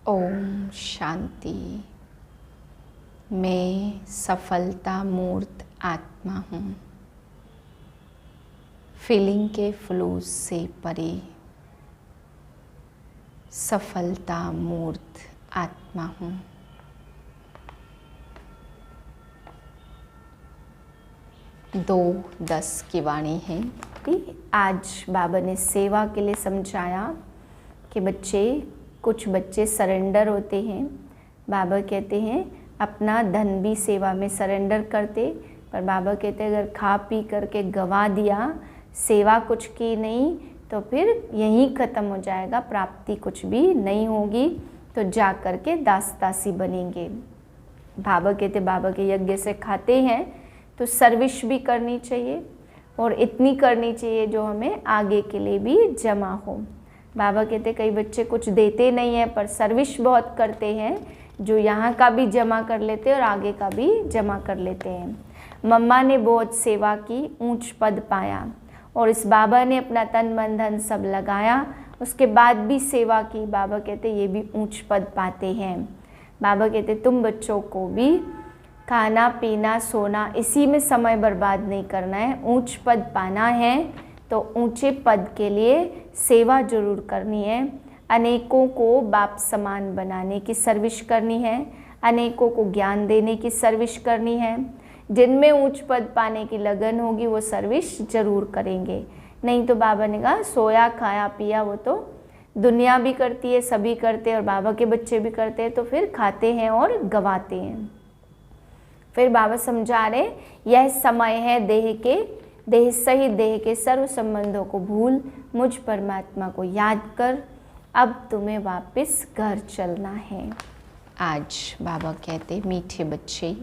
ओम शांति। मैं सफलता मूर्त आत्मा हूँ। फीलिंग के फ्लूस से परे सफलता मूर्त आत्मा हूँ। दो 10 की वाणी है कि आज बाबा ने सेवा के लिए समझाया कि कुछ बच्चे सरेंडर होते हैं। बाबा कहते हैं अपना धन भी सेवा में सरेंडर करते, पर बाबा कहते हैं अगर खा पी करके गवा दिया, सेवा कुछ की नहीं, तो फिर यहीं ख़त्म हो जाएगा, प्राप्ति कुछ भी नहीं होगी, तो जा कर के दास दासी बनेंगे। बाबा कहते बाबा के यज्ञ से खाते हैं तो सर्विस भी करनी चाहिए और इतनी करनी चाहिए जो हमें आगे के लिए भी जमा हो। बाबा कहते कई बच्चे कुछ देते नहीं हैं पर सर्विस बहुत करते हैं, जो यहाँ का भी जमा कर लेते हैं और आगे का भी जमा कर लेते हैं। मम्मा ने बहुत सेवा की, ऊंच पद पाया, और इस बाबा ने अपना तन मन धन सब लगाया, उसके बाद भी सेवा की। बाबा कहते ये भी ऊंच पद पाते हैं। बाबा कहते तुम बच्चों को भी खाना पीना सोना इसी में समय बर्बाद नहीं करना है, ऊंच पद पाना है तो ऊंचे पद के लिए सेवा जरूर करनी है। अनेकों को बाप समान बनाने की सर्विस करनी है, अनेकों को ज्ञान देने की सर्विस करनी है। जिनमें ऊंच पद पाने की लगन होगी वो सर्विस जरूर करेंगे। नहीं तो बाबा ने कहा सोया खाया पिया वो तो दुनिया भी करती है, सभी करते हैं और बाबा के बच्चे भी करते हैं, तो फिर खाते हैं और गवाते हैं। फिर बाबा समझा रहे यह समय है देह सहित देह के सर्व संबंधों को भूल मुझ परमात्मा को याद कर, अब तुम्हें वापस घर चलना है। आज बाबा कहते मीठे बच्चे,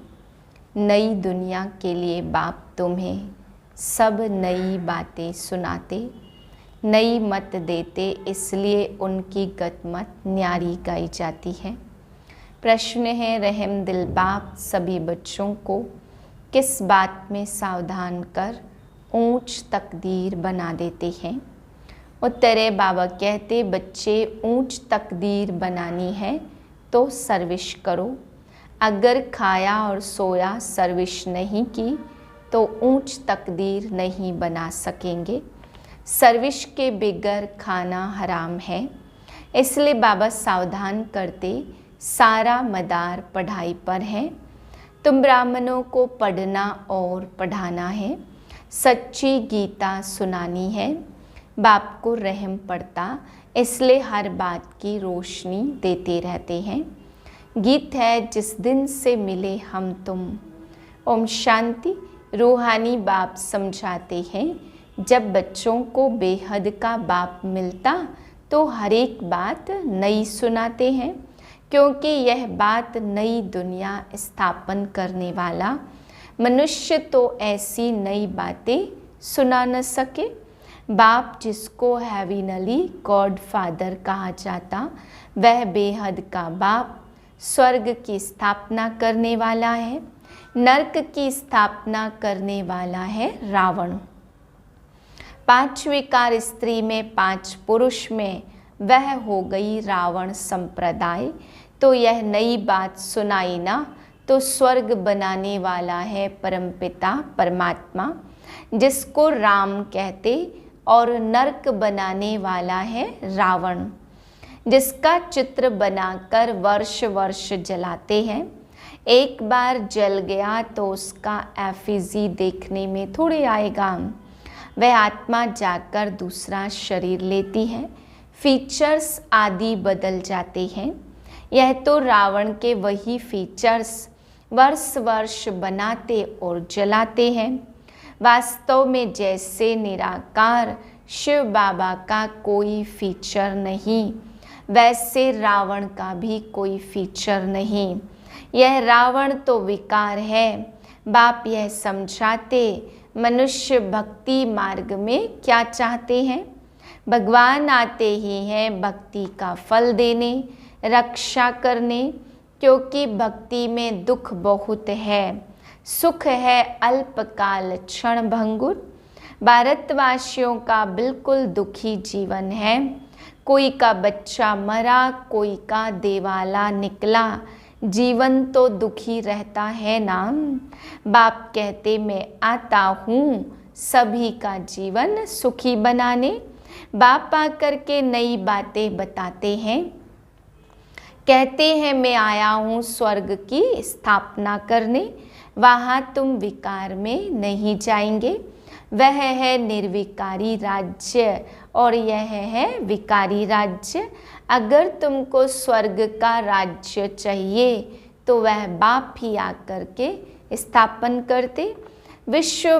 नई दुनिया के लिए बाप तुम्हें सब नई बातें सुनाते, नई मत देते, इसलिए उनकी गतमत न्यारी गाई जाती है। प्रश्न है रहम दिल बाप सभी बच्चों को किस बात में सावधान कर ऊंच तकदीर बना देते हैं। उत्तरे बाबा कहते बच्चे ऊंच तकदीर बनानी है तो सर्विस करो। अगर खाया और सोया सर्विस नहीं की तो ऊंच तकदीर नहीं बना सकेंगे। सर्विस के बगैर खाना हराम है, इसलिए बाबा सावधान करते सारा मदार पढ़ाई पर है। तुम ब्राह्मणों को पढ़ना और पढ़ाना है, सच्ची गीता सुनानी है। बाप को रहम पड़ता, इसलिए हर बात की रोशनी देते रहते हैं। गीत है जिस दिन से मिले हम तुम। ओम शांति। रूहानी बाप समझाते हैं जब बच्चों को बेहद का बाप मिलता तो हर एक बात नई सुनाते हैं, क्योंकि यह बात नई दुनिया स्थापन करने वाला मनुष्य तो ऐसी नई बातें सुना न सके। बाप जिसको हेविनली गॉड फादर कहा जाता, वह बेहद का बाप स्वर्ग की स्थापना करने वाला है, नरक की स्थापना करने वाला है रावण। 5 विकार स्त्री में 5 पुरुष में वह हो गई रावण संप्रदाय। तो यह नई बात सुनाई ना तो स्वर्ग बनाने वाला है परमपिता परमात्मा, जिसको राम कहते, और नरक बनाने वाला है रावण, जिसका चित्र बनाकर वर्ष वर्ष जलाते हैं। एक बार जल गया तो उसका एफिजी देखने में थोड़ी आएगा। वह आत्मा जाकर दूसरा शरीर लेती है, फीचर्स आदि बदल जाते हैं। यह तो रावण के वही फीचर्स वर्ष वर्ष बनाते और जलाते हैं। वास्तव में जैसे निराकार शिव बाबा का कोई फीचर नहीं, वैसे रावण का भी कोई फीचर नहीं। यह रावण तो विकार है। बाप यह समझाते मनुष्य भक्ति मार्ग में क्या चाहते हैं। भगवान आते ही हैं भक्ति का फल देने, रक्षा करने, क्योंकि भक्ति में दुख बहुत है, सुख है अल्पकाल क्षण भंगुर। भारतवासियों का बिल्कुल दुखी जीवन है। कोई का बच्चा मरा, कोई का देवाला निकला, जीवन तो दुखी रहता है ना। बाप कहते मैं आता हूँ सभी का जीवन सुखी बनाने। बाप आकर के नई बातें बताते हैं, कहते हैं मैं आया हूँ स्वर्ग की स्थापना करने, वहाँ तुम विकार में नहीं जाएंगे। वह है निर्विकारी राज्य और यह है विकारी राज्य। अगर तुमको स्वर्ग का राज्य चाहिए तो वह बाप ही आकर के स्थापन करते। विश्व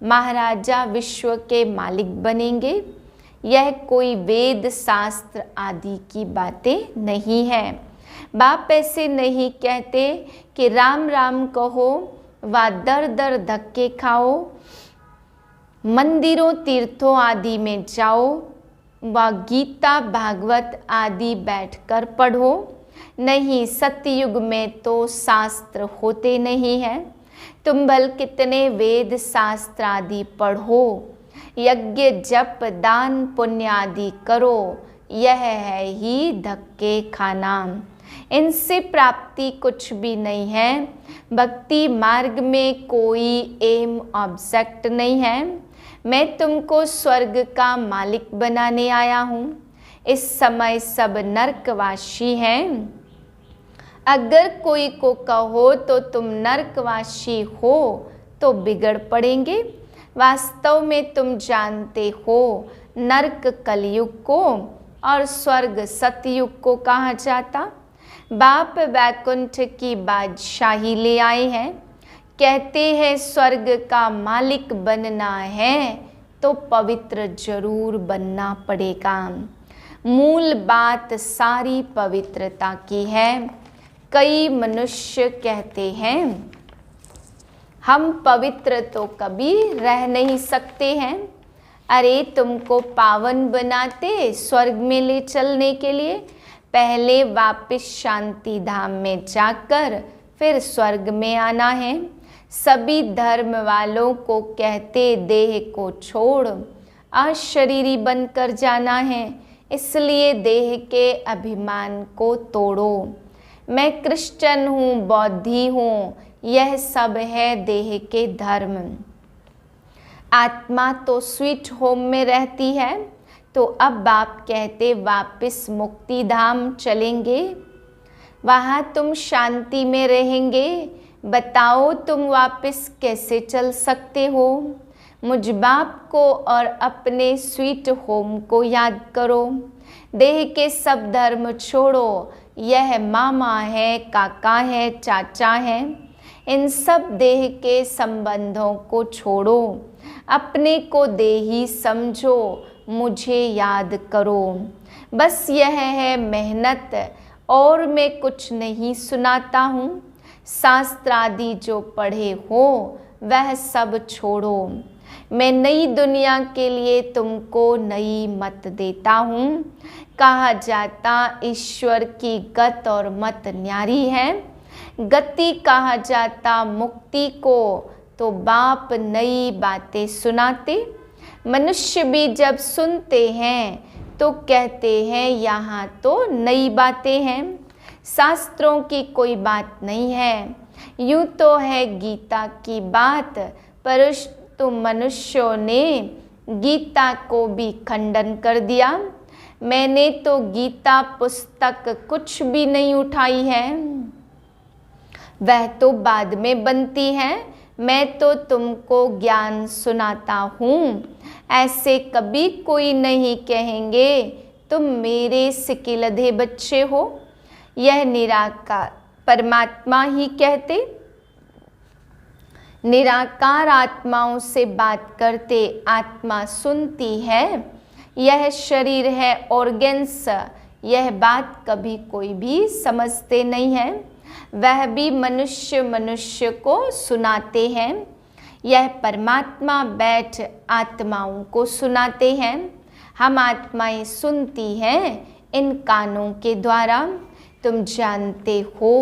महाराजा विश्व के मालिक बनेंगे। यह कोई वेद शास्त्र आदि की बातें नहीं है। बाप ऐसे नहीं कहते कि राम राम कहो व दर दर धक्के खाओ, मंदिरों तीर्थों आदि में जाओ व गीता भागवत आदि बैठकर पढ़ो। नहीं, सतयुग में तो शास्त्र होते नहीं हैं। तुम भल कितने वेद शास्त्र आदि पढ़ो, यज्ञ जप दान पुण्य आदि करो, यह है ही धक्के खाना। इनसे प्राप्ति कुछ भी नहीं है। भक्ति मार्ग में कोई एम ऑब्जेक्ट नहीं है। मैं तुमको स्वर्ग का मालिक बनाने आया हूँ। इस समय सब नरकवासी हैं। अगर कोई को कहो तो तुम नरकवासी हो तो बिगड़ पड़ेंगे। वास्तव में तुम जानते हो नरक कलयुग को और स्वर्ग सतयुग को कहा जाता। बाप वैकुंठ की बादशाही ले आए हैं। कहते हैं स्वर्ग का मालिक बनना है तो पवित्र जरूर बनना पड़ेगा। मूल बात सारी पवित्रता की है। कई मनुष्य कहते हैं हम पवित्र तो कभी रह नहीं सकते हैं। अरे तुमको पावन बनाते स्वर्ग में ले चलने के लिए पहले वापस शांति धाम में जाकर फिर स्वर्ग में आना है। सभी धर्म वालों को कहते देह को छोड़ अशरीरी बनकर जाना है, इसलिए देह के अभिमान को तोड़ो। मैं क्रिश्चियन हूँ, बौद्धि हूँ, यह सब है देह के धर्म। आत्मा तो स्वीट होम में रहती है। तो अब बाप कहते वापस मुक्ति धाम चलेंगे, वहाँ तुम शांति में रहेंगे। बताओ तुम वापस कैसे चल सकते हो? मुझ बाप को और अपने स्वीट होम को याद करो। देह के सब धर्म छोड़ो। यह मामा है, काका है, चाचा है, इन सब देह के संबंधों को छोड़ो। अपने को देही समझो, मुझे याद करो। बस यह है मेहनत, और मैं कुछ नहीं सुनाता हूँ। शास्त्र आदि जो पढ़े हो वह सब छोड़ो। मैं नई दुनिया के लिए तुमको नई मत देता हूँ। कहा जाता ईश्वर की गत और मत न्यारी है। गति कहा जाता मुक्ति को, तो बाप नई बातें सुनाते। मनुष्य भी जब सुनते हैं तो कहते हैं यहाँ तो नई बातें हैं, शास्त्रों की कोई बात नहीं है। यूँ तो है गीता की बात, परंतु मनुष्यों ने गीता को भी खंडन कर दिया। मैंने तो गीता पुस्तक कुछ भी नहीं उठाई है, वह तो बाद में बनती है। मैं तो तुमको ज्ञान सुनाता हूँ। ऐसे कभी कोई नहीं कहेंगे तुम मेरे सिकिलधे बच्चे हो। यह निराकार परमात्मा ही कहते। निराकार आत्माओं से बात करते, आत्मा सुनती है। यह शरीर है ऑर्गेन्स, यह बात कभी कोई भी समझते नहीं है। वह भी मनुष्य को सुनाते हैं। यह परमात्मा बैठ आत्माओं को सुनाते हैं। हम आत्माएं सुनती हैं इन कानों के द्वारा। तुम जानते हो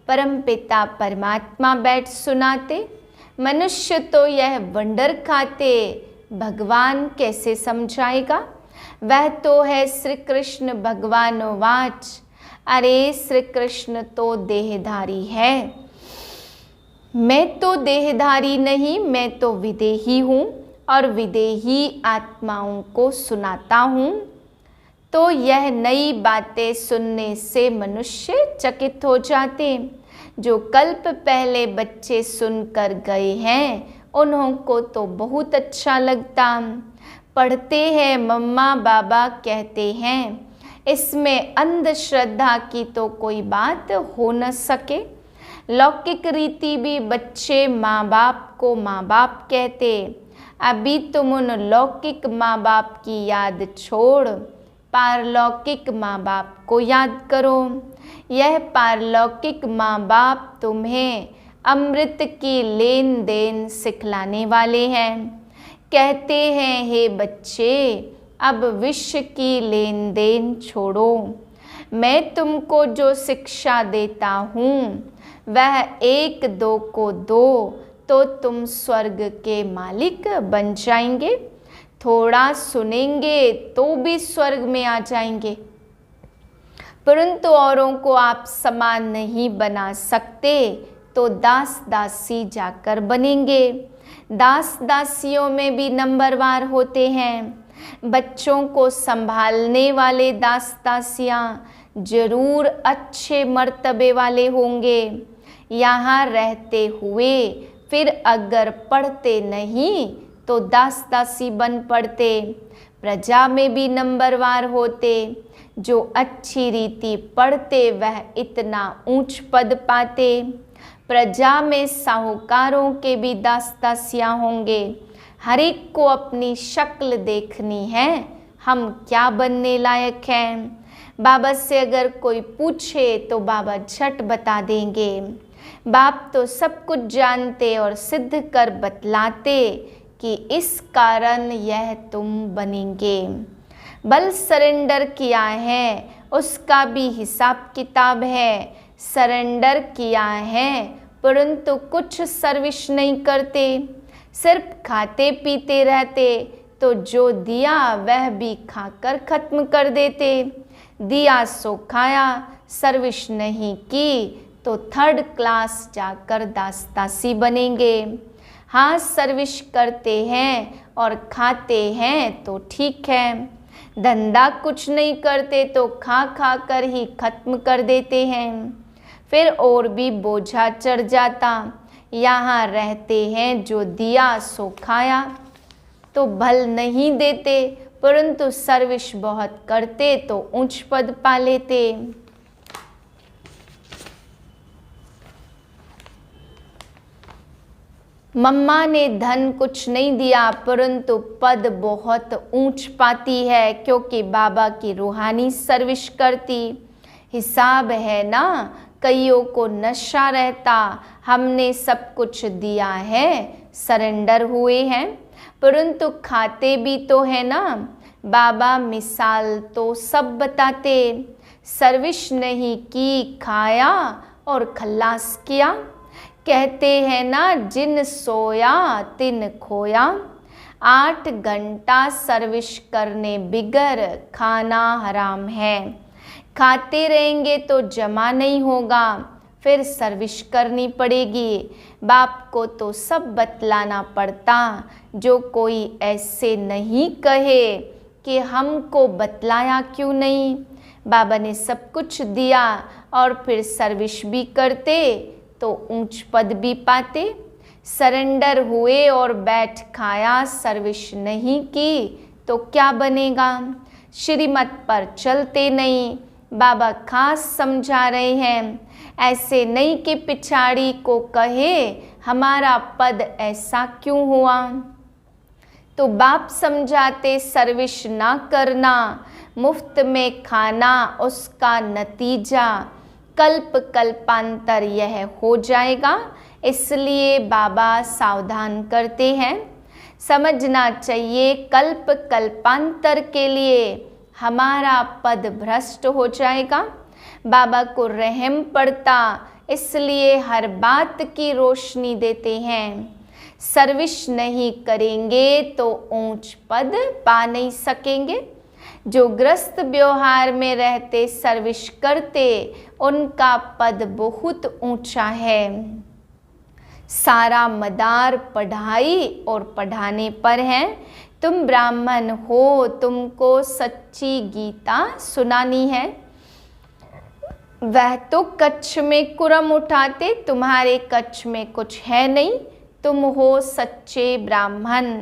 परमपिता परमात्मा बैठ सुनाते। मनुष्य तो यह वंडर खाते, भगवान कैसे समझाएगा? वह तो है श्री कृष्ण भगवान वाच। अरे श्री कृष्ण तो देहधारी है, मैं तो देहधारी नहीं, मैं तो विदेही हूँ और विदेही आत्माओं को सुनाता हूँ। तो यह नई बातें सुनने से मनुष्य चकित हो जाते। जो कल्प पहले बच्चे सुनकर गए हैं उन्हों को तो बहुत अच्छा लगता। पढ़ते हैं, मम्मा बाबा कहते हैं, इसमें अंधश्रद्धा की तो कोई बात हो न सके। लौकिक रीति भी बच्चे माँ बाप को माँ बाप कहते। अभी तुम उन लौकिक माँ बाप की याद छोड़ पारलौकिक माँ बाप को याद करो। यह पारलौकिक माँ बाप तुम्हें अमृत की लेन देन सिखलाने वाले हैं। कहते हैं, हे बच्चे अब विष की लेन देन छोड़ो। मैं तुमको जो शिक्षा देता हूँ वह 1 2 को 2 तो तुम स्वर्ग के मालिक बन जाएंगे। थोड़ा सुनेंगे तो भी स्वर्ग में आ जाएंगे, परंतु औरों को आप समान नहीं बना सकते तो दास दासी जाकर बनेंगे। दास दासियों में भी नंबरवार होते हैं। बच्चों को संभालने वाले दास दासियाँ जरूर अच्छे मर्तबे वाले होंगे। यहाँ रहते हुए फिर अगर पढ़ते नहीं तो दास दासी बन पड़ते। प्रजा में भी नंबरवार होते। जो अच्छी रीति पढ़ते वह इतना ऊंच पद पाते। प्रजा में साहूकारों के भी दास दासियाँ होंगे। हर एक को अपनी शक्ल देखनी है, हम क्या बनने लायक हैं। बाबा से अगर कोई पूछे तो बाबा झट बता देंगे। बाप तो सब कुछ जानते और सिद्ध कर बतलाते कि इस कारण यह तुम बनेंगे। बल सरेंडर किया है उसका भी हिसाब किताब है। सरेंडर किया है परंतु कुछ सर्विस नहीं करते, सिर्फ खाते पीते रहते तो जो दिया वह भी खाकर खत्म कर देते। दिया सो खाया, सर्विस नहीं की तो 3rd क्लास जाकर दास दासी बनेंगे। हाँ, सर्विस करते हैं और खाते हैं तो ठीक है। धंधा कुछ नहीं करते तो खा खा कर ही खत्म कर देते हैं, फिर और भी बोझा चढ़ जाता। यहाँ रहते हैं जो दिया सो खाया तो भल नहीं देते, परंतु सर्विस बहुत करते तो ऊंच पद पा लेते। मम्मा ने धन कुछ नहीं दिया परंतु पद बहुत ऊंच पाती है, क्योंकि बाबा की रूहानी सर्विस करती। हिसाब है ना, कईयों को नशा रहता। हमने सब कुछ दिया है, सरेंडर हुए हैं, परंतु खाते भी तो है ना। बाबा मिसाल तो सब बताते। सर्विस नहीं की, खाया और खल्लास किया। कहते हैं ना, जिन सोया तिन खोया। 8 घंटा सर्विस करने बिगर खाना हराम है। खाते रहेंगे तो जमा नहीं होगा, फिर सर्विस करनी पड़ेगी। बाप को तो सब बतलाना पड़ता। जो कोई ऐसे नहीं कहे कि हमको बतलाया क्यों नहीं। बाबा ने सब कुछ दिया और फिर सर्विस भी करते तो ऊंच पद भी पाते। सरेंडर हुए और बैठ खाया, सर्विस नहीं की तो क्या बनेगा। श्रीमत पर चलते नहीं। बाबा खास समझा रहे हैं, ऐसे नहीं कि पिछाड़ी को कहे हमारा पद ऐसा क्यों हुआ। तो बाप समझाते, सर्विस ना करना, मुफ्त में खाना, उसका नतीजा कल्प कल्पांतर यह हो जाएगा। इसलिए बाबा सावधान करते हैं। समझना चाहिए कल्प कल्पांतर के लिए हमारा पद भ्रष्ट हो जाएगा। बाबा को रहम पड़ता, इसलिए हर बात की रोशनी देते हैं। सर्विस नहीं करेंगे तो ऊंच पद पा नहीं सकेंगे। जो ग्रस्त व्यवहार में रहते सर्विस करते उनका पद बहुत ऊंचा है। सारा मदार पढ़ाई और पढ़ाने पर है। तुम ब्राह्मण हो, तुमको सच्ची गीता सुनानी है। वह तो कच्छ में कुरम उठाते, तुम्हारे कच्छ में कुछ है नहीं। तुम हो सच्चे ब्राह्मण,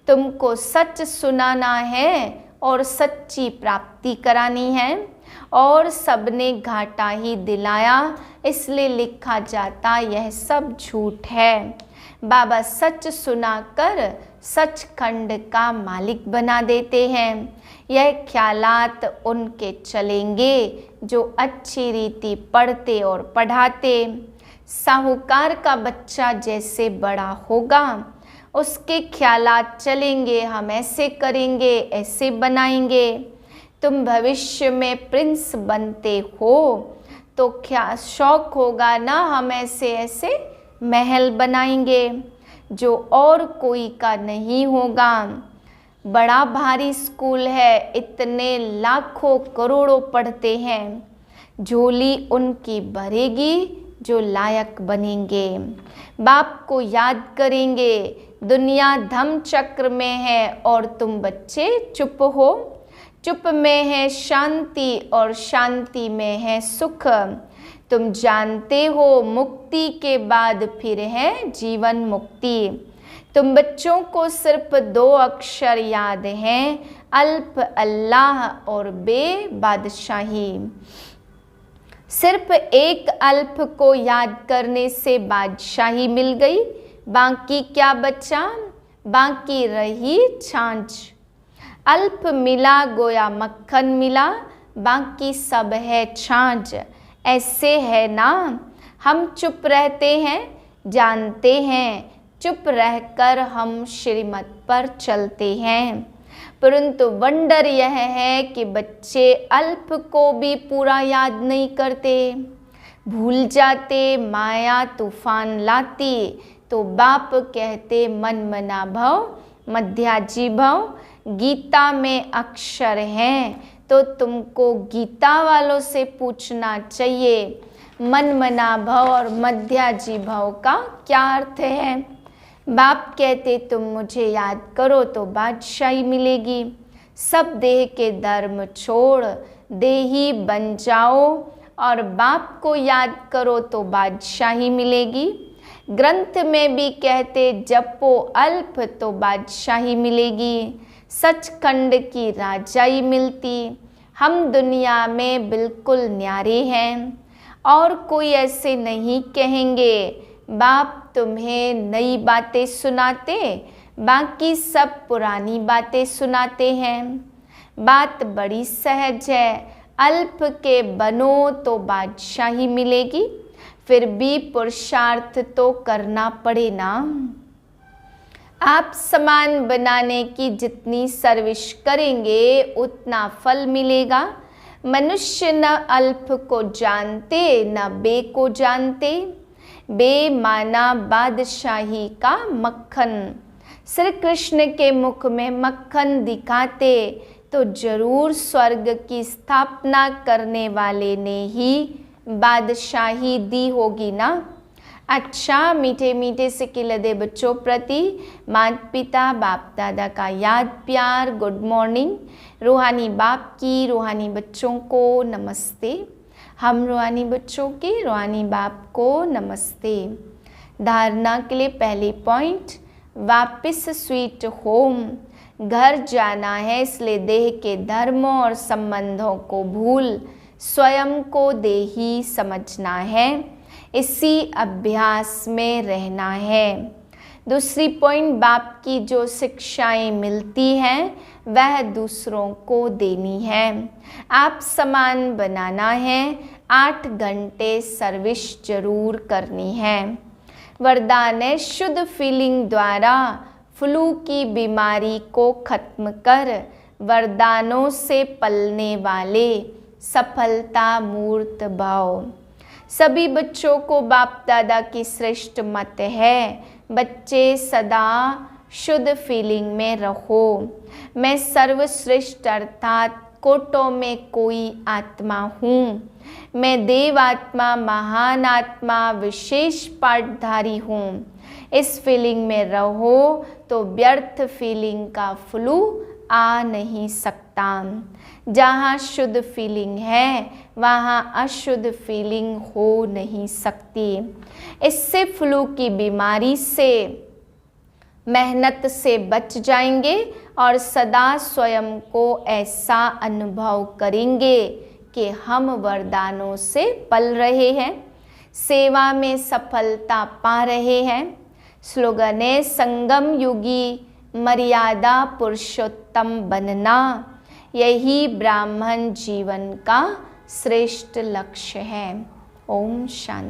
तुमको सच सुनाना है और सच्ची प्राप्ति करानी है। और सबने घाटा ही दिलाया, इसलिए लिखा जाता यह सब झूठ है। बाबा सच सुनाकर सचखंड का मालिक बना देते हैं। यह ख्यालात उनके चलेंगे जो अच्छी रीति पढ़ते और पढ़ाते। साहूकार का बच्चा जैसे बड़ा होगा उसके ख्यालात चलेंगे, हम ऐसे करेंगे, ऐसे बनाएंगे। तुम भविष्य में प्रिंस बनते हो तो क्या शौक होगा ना, हम ऐसे ऐसे महल बनाएंगे जो और कोई का नहीं होगा। बड़ा भारी स्कूल है, इतने लाखों करोड़ों पढ़ते हैं। झोली उनकी भरेगी जो लायक बनेंगे, बाप को याद करेंगे। दुनिया धम चक्र में है और तुम बच्चे चुप हो। चुप में है शांति और शांति में है सुख। तुम जानते हो मुक्ति के बाद फिर है जीवन मुक्ति। तुम बच्चों को सिर्फ 2 अक्षर याद हैं, अल्प अल्लाह और बे बादशाही। सिर्फ एक अल्प को याद करने से बादशाही मिल गई, बाकी क्या बचा? बाकी रही छाछ। अल्प मिला गोया मक्खन मिला, बाकी सब है छाछ। ऐसे है ना, हम चुप रहते हैं, जानते हैं, चुप रहकर हम श्रीमत पर चलते हैं। परंतु वंडर यह है कि बच्चे अल्प को भी पूरा याद नहीं करते, भूल जाते। माया तूफान लाती तो बाप कहते मन मना भव, मध्याजी भव। गीता में अक्षर हैं तो तुमको गीता वालों से पूछना चाहिए मन मना भव और मध्याजी भव का क्या अर्थ है। बाप कहते तुम मुझे याद करो तो बादशाही मिलेगी। सब देह के धर्म छोड़ देही बन जाओ और बाप को याद करो तो बादशाही मिलेगी। ग्रंथ में भी कहते जपो अल्प तो बादशाही मिलेगी, सचखंड की राजाई मिलती। हम दुनिया में बिल्कुल न्यारे हैं और कोई ऐसे नहीं कहेंगे। बाप तुम्हें नई बातें सुनाते, बाकी सब पुरानी बातें सुनाते हैं। बात बड़ी सहज है, अल्प के बनो तो बादशाही मिलेगी। फिर भी पुरुषार्थ तो करना पड़े ना। आप समान बनाने की जितनी सर्विस करेंगे उतना फल मिलेगा। मनुष्य न अल्प को जानते न बे को जानते। बे माना बादशाही का मक्खन। श्री कृष्ण के मुख में मक्खन दिखाते तो जरूर स्वर्ग की स्थापना करने वाले ने ही बादशाही दी होगी ना। अच्छा, मीठे मीठे से खिलते बच्चों प्रति माता पिता बाप दादा का याद प्यार गुड मॉर्निंग। रूहानी बाप की रूहानी बच्चों को नमस्ते। हम रूहानी बच्चों के रूहानी बाप को नमस्ते। धारणा के लिए पहली पॉइंट, वापस स्वीट होम। घर जाना है, इसलिए देह के धर्मों और संबंधों को भूल स्वयं को देही समझना है। इसी अभ्यास में रहना है। दूसरी पॉइंट, बाप की जो शिक्षाएं मिलती हैं वह दूसरों को देनी है। आप समान बनाना है, 8 घंटे सर्विस जरूर करनी है। वरदान है, शुद्ध फीलिंग द्वारा फ्लू की बीमारी को खत्म कर वरदानों से पलने वाले सफलता मूर्त भाव। सभी बच्चों को बाप दादा की श्रेष्ठ मत है, बच्चे सदा शुद्ध फीलिंग में रहो। मैं सर्वश्रेष्ठ अर्थात मुखौटों में कोई आत्मा हूँ। मैं देव आत्मा, महान आत्मा, विशेष पाठधारी हूँ। इस फीलिंग में रहो तो व्यर्थ फीलिंग का फ्लू आ नहीं सकता। जहाँ शुद्ध फीलिंग है वहाँ अशुद्ध फीलिंग हो नहीं सकती। इससे फ्लू की बीमारी से, मेहनत से बच जाएंगे और सदा स्वयं को ऐसा अनुभव करेंगे कि हम वरदानों से पल रहे हैं, सेवा में सफलता पा रहे हैं। स्लोगन है संगम युगी मर्यादा पुरुषोत्तम बनना। यही ब्राह्मण जीवन का श्रेष्ठ लक्ष्य है। ओम शांति।